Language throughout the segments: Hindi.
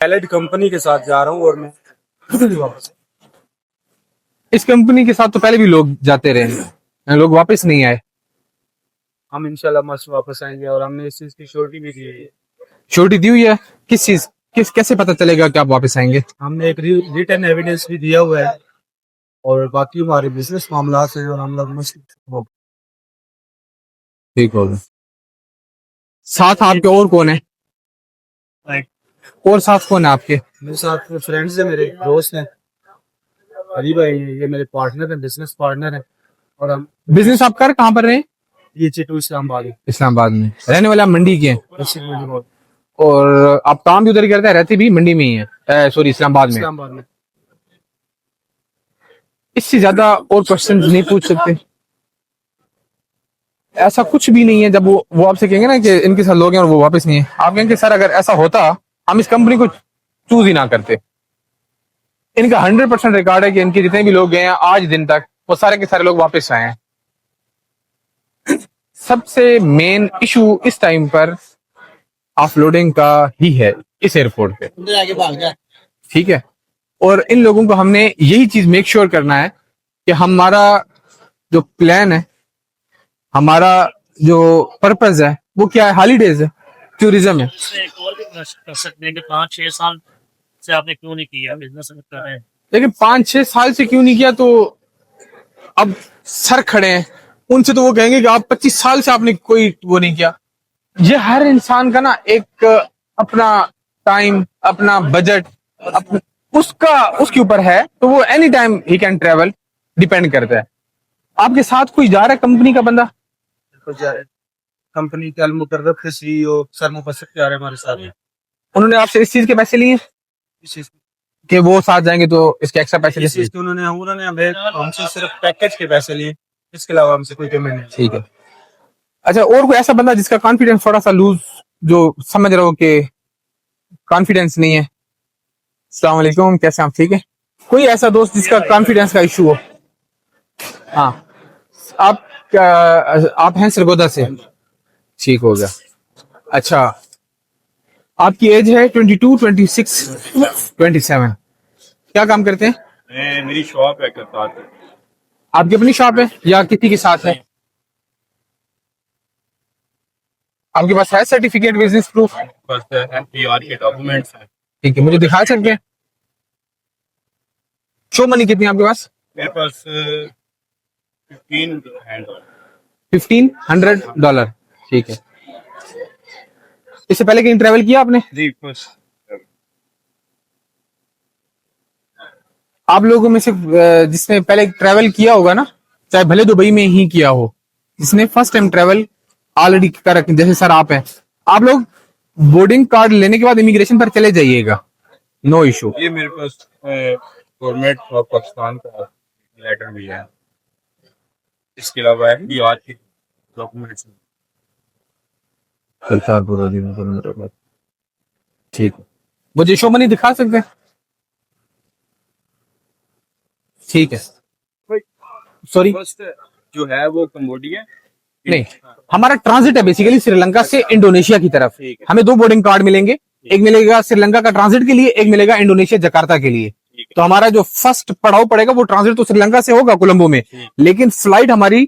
एलाइड कंपनी के साथ जा रहा हूँ और मैं वापस। इस कंपनी के साथ तो पहले भी लोग जाते रहे हैं, लोग वापस नहीं आए। हम इंशाल्लाह मस्त वापस आएंगे और हमने इस चीज की श्योरिटी भी दी है। श्योरिटी दी हुई है? किस चीज, कैसे पता चलेगा कि आप वापस आएंगे? हमने एक रिटर्न एविडेंस भी दिया हुआ है और बाकी हमारे बिजनेस मामला से और हम लोग मस्त। ठीक होगा। साथ आपके और कौन है? और साथ कौन है आपके? मेरे साथ फ्रेंड्स है, मेरे दोस्त हैं, अली भाई, ये मेरे पार्टनर हैं, बिजनेस पार्टनर हैं। और हम बिजनेस आप कर कहाँ पर रहे हैं? ये चिटू इस्लामाबाद है। इस्लामाबाद में। रहने वाला मंडी के हैं? दक्षिण मंडी रोड, और आप काम भी उधर ही करते हैं, रहते भी मंडी में ही है? सॉरी, इस्लामाबाद में। इस्लामाबाद में। इससे ज्यादा और क्वेश्चन नहीं पूछ सकते? ऐसा कुछ भी नहीं है। जब वो आपसे कहेंगे ना कि इनके साथ लोग हैं और वो वापस नहीं है, आप कहेंगे सर अगर ऐसा होता हम इस कंपनी को चूज ही ना करते। इनका 100% रिकॉर्ड है कि इनके जितने भी लोग गए हैं आज दिन तक वो सारे के सारे लोग वापस आए हैं। सबसे मेन इशू इस टाइम पर ऑफलोडिंग का ही है इस एयरपोर्ट पे, ठीक है। और इन लोगों को हमने यही चीज मेक श्योर करना है कि हमारा जो प्लान है, हमारा जो पर्पस है वो क्या है? हॉलीडेज है, टूरिज्म है। एक और भी कर सकते हैं कि 5-6 साल से आपने क्यों नहीं किया बिजनेस कर रहे हैं, लेकिन 5-6 साल से क्यों नहीं किया? तो अब सर खड़े हैं उनसे तो वो कहेंगे कि आप 25 साल से आपने कोई वो नहीं किया। ये हर इंसान का ना एक अपना टाइम, अपना बजट, उसके ऊपर है, तो वो any time he can travel, depend करता है। आपके साथ कोई जा रहा है कंपनी का बंदा? कंपनी के अलमुकर्रब के सीईओ सर मुफस्सिर जा रहे हैं हमारे साथ। उन्होंने आपसे इस चीज के पैसे लिए इस चीज कि वो साथ जाएंगे तो इसके एक्स्ट्रा पैसे इस चीज के उन्होंने हमसे सिर्फ पैकेज के पैसे लिए, इसके अलावा हमसे कोई पेमेंट नहीं। ठीक है। अच्छा, और कोई ऐसा बंदा जिसका कॉन्फिडेंस थोड़ा सा लूज, जो समझ रहे हो कि कॉन्फिडेंस नहीं है? अस्सलाम वालेकुम, कैसे आप? ठीक है। कोई ऐसा दोस्त जिसका कॉन्फिडेंस का इशू हो? हाँ, आप हैं सरगोदा से? ठीक हो गया। अच्छा, आपकी एज है 22, 26, 27? क्या काम करते हैं? मेरी शॉप है करतार पे। आपकी अपनी शॉप है या किसी के साथ है? आपके पास है सर्टिफिकेट, बिजनेस प्रूफ? बस एफपीआर के डॉक्यूमेंट्स हैं। ठीक है, मुझे दिखा सकते हैं? शो मनी कितनी है आपके पास? मेरे पास 1500। $1,500। ठीक है। इससे पहले कहीं ट्रैवल किया आपने? जी बस। आप लोगों में से जिसने पहले ट्रैवल किया होगा ना, चाहे भले दुबई में ही किया हो, जिसने फर्स्ट टाइम ट्रैवल ऑलरेडी कर रखी, जैसे सर आप हैं, आप लोग बोर्डिंग कार्ड लेने के बाद इमिग्रेशन पर चले जाइएगा, नो इशू। ये मेरे पास गवर्नमेंट ऑफ पाकिस्तान का लेटर भी है, इसके अलावा एफपीआर के डॉक्यूमेंट्स। ठीक, मुझे शो मनी दिखा सकते हैं? ठीक है। सॉरी, जो है वो कंबोडिया नहीं, हमारा ट्रांजिट है बेसिकली श्रीलंका से इंडोनेशिया की तरफ। हमें 2 बोर्डिंग कार्ड मिलेंगे, एक मिलेगा श्रीलंका का ट्रांजिट के लिए, एक मिलेगा इंडोनेशिया जकार्ता के लिए। तो हमारा जो फर्स्ट पड़ाव पड़ेगा वो ट्रांजिट तो श्रीलंका से होगा कोलंबो में, लेकिन फ्लाइट हमारी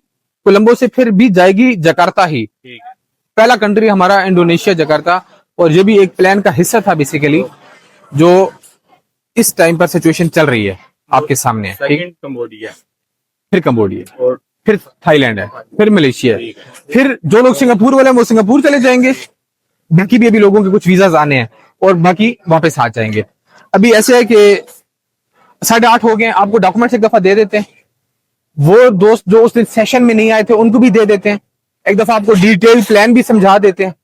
कोलंबो से फिर भी जाएगी जकार्ता ही। पहला कंट्री हमारा इंडोनेशिया जकार्ता, और ये भी एक प्लान का हिस्सा था बेसिकली, जो इस टाइम पर सिचुएशन चल रही है आपके सामने है। ठीक, कंबोडिया, फिर कंबोडिया, और फिर थाईलैंड है, फिर मलेशिया है, फिर जो लोग सिंगापुर वाले हैं वो सिंगापुर चले जाएंगे। बाकी भी अभी लोगों के कुछ वीजाज आने हैं और बाकी वापस आ जाएंगे। अभी ऐसे है कि 8:30 हो गए, आपको डॉक्यूमेंट्स एक दफा दे देते हैं। वो दोस्त जो उस दिन सेशन में नहीं आए थे उनको भी दे देते हैं, एक दफा आपको डिटेल प्लान भी समझा देते हैं।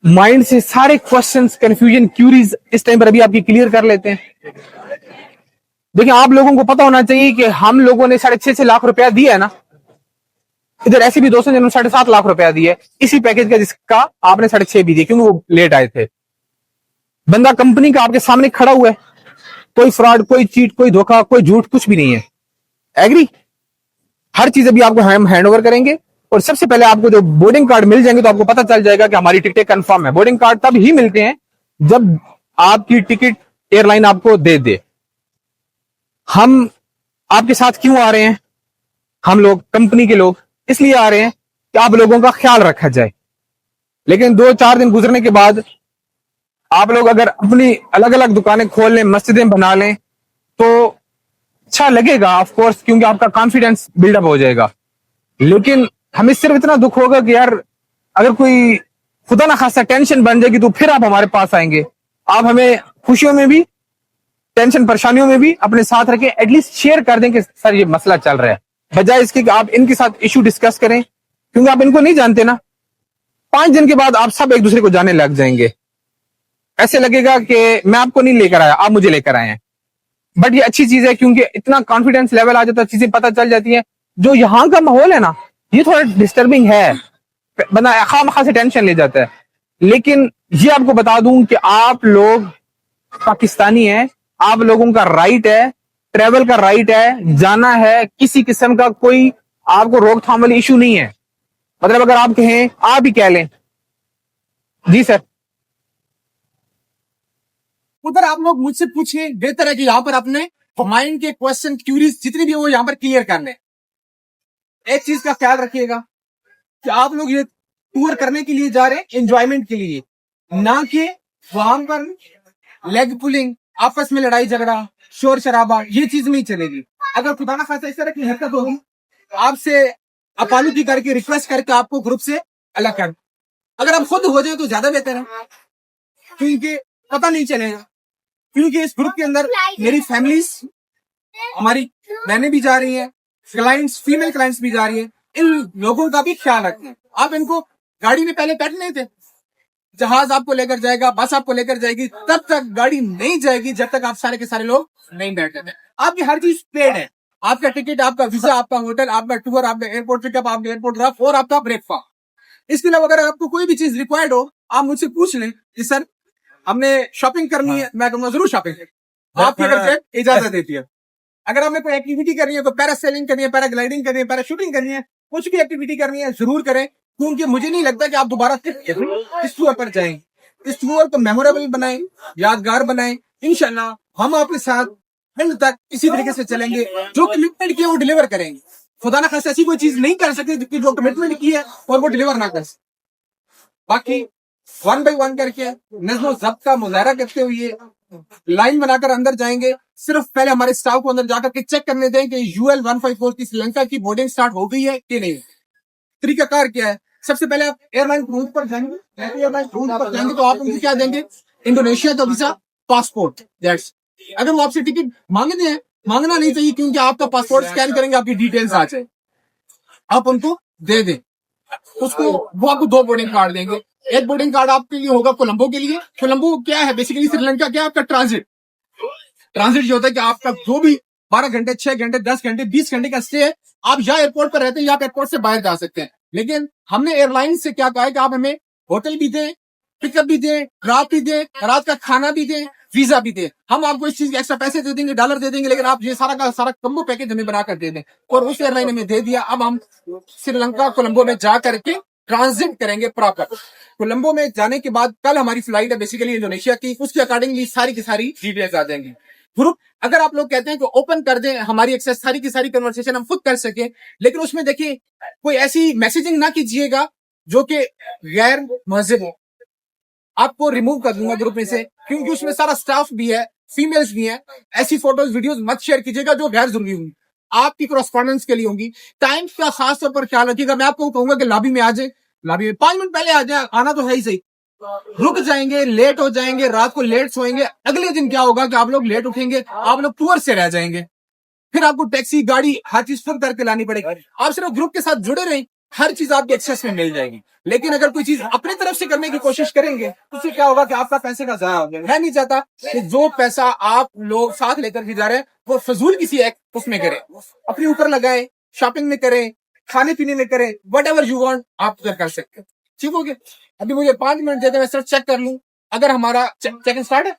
माइंड से सारे क्वेश्चंस, कंफ्यूजन, क्यूरीज इस टाइम पर अभी आपकी क्लियर कर लेते हैं। देखिए, आप लोगों को पता होना चाहिए कि हम लोगों ने 6.5 लाख रुपया दिया है ना। इधर ऐसे भी दोस्तों जिन्होंने 7.5 लाख रुपया दिया इसी पैकेज का, जिसका आपने 6.5 भी दिया क्योंकि वो लेट आए थे। बंदा कंपनी का आपके सामने खड़ा हुआ है, कोई फ्रॉड, कोई चीट, कोई धोखा, कोई झूठ, कुछ भी नहीं है। एग्री? हर चीज अभी आपको हम हैंड ओवर करेंगे, और सबसे पहले आपको जो बोर्डिंग कार्ड मिल जाएंगे तो आपको पता चल जाएगा कि हमारी टिकटें कंफर्म है। बोर्डिंग कार्ड तब ही मिलते हैं जब आपकी टिकट एयरलाइन आपको दे दे, हम आपके साथ क्यों आ रहे हैं? हम लोग कंपनी के लोग इसलिए आ रहे हैं कि आप लोगों का ख्याल रखा जाए। लेकिन 2-4 दिन गुजरने के बाद आप लोग अगर अपनी अलग अलग दुकानें खोल लें, मस्जिदें बना लें, तो अच्छा लगेगा ऑफ कोर्स, क्योंकि आपका कॉन्फिडेंस बिल्डअप हो जाएगा। लेकिन हमें सिर्फ इतना दुख होगा कि यार अगर कोई खुदा ना खासा टेंशन बन जाएगी तो फिर आप हमारे पास आएंगे। आप हमें खुशियों में भी, टेंशन परेशानियों में भी अपने साथ रखें, एटलीस्ट शेयर कर दें कि सर ये मसला चल रहा है, बजाय इसके कि आप इनके साथ इशू डिस्कस करें, क्योंकि आप इनको नहीं जानते ना। 5 दिन के बाद आप सब एक दूसरे को जाने लग जाएंगे। ऐसे लगेगा कि मैं आपको नहीं लेकर आया, आप मुझे लेकर आए हैं। बट ये अच्छी चीज है, क्योंकि इतना कॉन्फिडेंस लेवल आ जाता है, चीजें पता चल जाती हैं। जो यहाँ का माहौल है ना, ये थोड़ा डिस्टर्बिंग है, बंदा खामखा से टेंशन ले जाता है। लेकिन ये आपको बता दूं कि आप लोग पाकिस्तानी हैं, आप लोगों का राइट है, ट्रेवल का राइट है, जाना है, किसी किस्म का कोई आपको रोकथाम वाली इशू नहीं है। मतलब अगर आप कहें, आप ही कह लें जी सर, उधर आप लोग मुझसे पूछिए, बेहतर है कि यहाँ पर अपने माइंड के क्वेश्चन क्यूरीज जितने भी हो यहाँ पर क्लियर करने। एक चीज का ख्याल रखिएगा कि आप लोग ये टूर करने के लिए जा रहे हैं एंजॉयमेंट के लिए, ना कि वहां पर लेग पुलिंग, आपस में लड़ाई झगड़ा, शोर शराबा, ये चीज नहीं चलेगी। अगर खुदा ना खासा इस तरह की हरकत होगी तो आपसे अपालुदी करके, रिक्वेस्ट करके आपको ग्रुप से अलग कर, अगर आप खुद हो जाए तो ज्यादा बेहतर है, क्योंकि पता नहीं चलेगा। क्योंकि इस ग्रुप के अंदर मेरी फैमिलीज, हमारी बहनें भी जा रही हैं, क्लाइंट्स, फीमेल क्लाइंट्स भी जा रही हैं, इन लोगों का भी ख्याल रखें। आप इनको गाड़ी में पहले बैठने थे, जहाज आपको लेकर जाएगा, बस आपको लेकर जाएगी, तब तक गाड़ी नहीं जाएगी जब तक आप सारे के सारे लोग नहीं बैठे थे। आपकी हर चीज पेड है, आपका टिकट, आपका वीजा, आपका होटल, आपका टूर, आपका एयरपोर्ट पिकअप, आपका एयरपोर्ट ड्रॉप और आपका ब्रेकफास्ट। इसके अलावा अगर आपको कोई भी चीज रिक्वायर्ड हो, आप मुझसे पूछ लें कि सर हमने शॉपिंग करनी है, मैं कहूँगा जरूर शॉपिंग है, आपकी तरफ से इजाजत देती है। अगर हमने कोई एक्टिविटी करनी है, तो पैरासेलिंग करनी है, पैराग्लाइडिंग करनी है, पैराशूटिंग करनी है, कुछ भी एक्टिविटी करनी है जरूर करें, क्योंकि मुझे नहीं लगता कि आप दोबारा इस टूर पर जाएंगे। इस टूर को मेमोरेबल बनाएं, यादगार बनाएं। इंशाल्लाह हम आपके साथ एंड तक इसी तरीके से चलेंगे, जो कमिटमेंट किया वो डिलीवर करेंगे। खुदा ना खासा ऐसी कोई चीज नहीं कर सकते जो कमिटमेंट की है और वो डिलीवर ना कर सके। बाकी 1 by 1 करके नज़्म ज़ब्त का मुजाहरा करते हुए लाइन बनाकर अंदर जाएंगे। सिर्फ पहले हमारे स्टाफ को अंदर जाकर के चेक करने दें कि UL 154 की श्रीलंका की बोर्डिंग स्टार्ट हो गई है कि नहीं। तरीकाकार क्या है, सबसे पहले आप एयरलाइन रूट पर जाएंगे, एयरलाइन रूट पर जाएंगे तो आप उनको क्या देंगे, इंडोनेशिया का वीजा, पासपोर्ट। दैट्स, अगर वो आपसे टिकट मांगते हैं, मांगना नहीं चाहिए, क्योंकि आपका पासपोर्ट स्कैन करेंगे, आपकी डिटेल्स आ जाए, आप उनको दे दें। उसको वो आपको 2 बोर्डिंग कार्ड देंगे। एक बोर्डिंग कार्ड आपके लिए होगा कोलंबो के लिए। कोलंबो क्या है, बेसिकली श्रीलंका क्या है, आपका ट्रांजिट। ट्रांजिट ये होता है कि आपका जो भी 12 घंटे, 6 घंटे, 10 घंटे, 20 घंटे का स्टे है, आप या एयरपोर्ट पर रहते हैं या आप एयरपोर्ट से बाहर जा सकते हैं। लेकिन हमने एयरलाइन से क्या कहा है कि आप हमें होटल भी दें, पिकअप भी दें, रात भी दें, रात का खाना भी दें, वीजा भी दें। हम आपको इस चीज के एक्स्ट्रा पैसे दे देंगे, डॉलर दे देंगे, लेकिन आप ये सारा का सारा कम्बो पैकेज हमें बनाकर दे दें। और उस एयरलाइन हमें दे दिया। अब हम श्रीलंका कोलंबो में जा करके ट्रांजिट करेंगे प्रॉपर। कोलंबो में जाने के बाद कल हमारी फ्लाइट है बेसिकली इंडोनेशिया की, उसके अकॉर्डिंगली सारी की सारी डिटेल्स आ जाएंगी। ग्रुप अगर आप लोग कहते हैं कि ओपन कर दें, हमारी एक्सेस सारी की सारी कन्वर्सेशन हम खुद कर सके, लेकिन उसमें देखिए कोई ऐसी मैसेजिंग ना कीजिएगा जो कि गैर महज़िब हो। आपको रिमूव कर दूंगा ग्रुप में से, क्योंकि उसमें सारा स्टाफ भी है, फीमेल्स भी है। ऐसी फोटोज वीडियोस मत शेयर कीजिएगा जो गैर जरूरी होंगी, आपकी कॉरेस्पॉन्डेंस के लिए होंगी। टाइम का खास तौर पर ख्याल रखिएगा। मैं आपको कहूंगा कि लॉबी में आ जाए, लॉबी में 5 मिनट पहले आ जाए, आना तो है ही सही। रुक जाएंगे, लेट हो जाएंगे, रात को लेट सोएंगे, अगले दिन क्या होगा कि आप लोग लेट उठेंगे, आप लोग टूर से रह जाएंगे, फिर आपको टैक्सी, गाड़ी, हर चीज खुद करके लानी पड़ेगी। आप सिर्फ ग्रुप के साथ जुड़े रहें, हर चीज आपके एक्सेस में मिल जाएगी। लेकिन अगर कोई चीज अपनी तरफ से करने की कोशिश करेंगे तो उससे क्या होगा कि आपका पैसे का ज़ाया हो जाएगा। मैं नहीं चाहता कि जो पैसा आप लोग साथ लेकर के जा रहे हैं वो फजूल किसी एक उसमें करें, अपने ऊपर लगाए, शॉपिंग में करें, खाने पीने में करें, वट एवर यू वांट आप उधर कर सकते हैं। ठीक हो गया। अभी मुझे 5 मिनट देते, मैं सर चेक कर लूं। अगर हमारा चेक इन स्टार्ट है,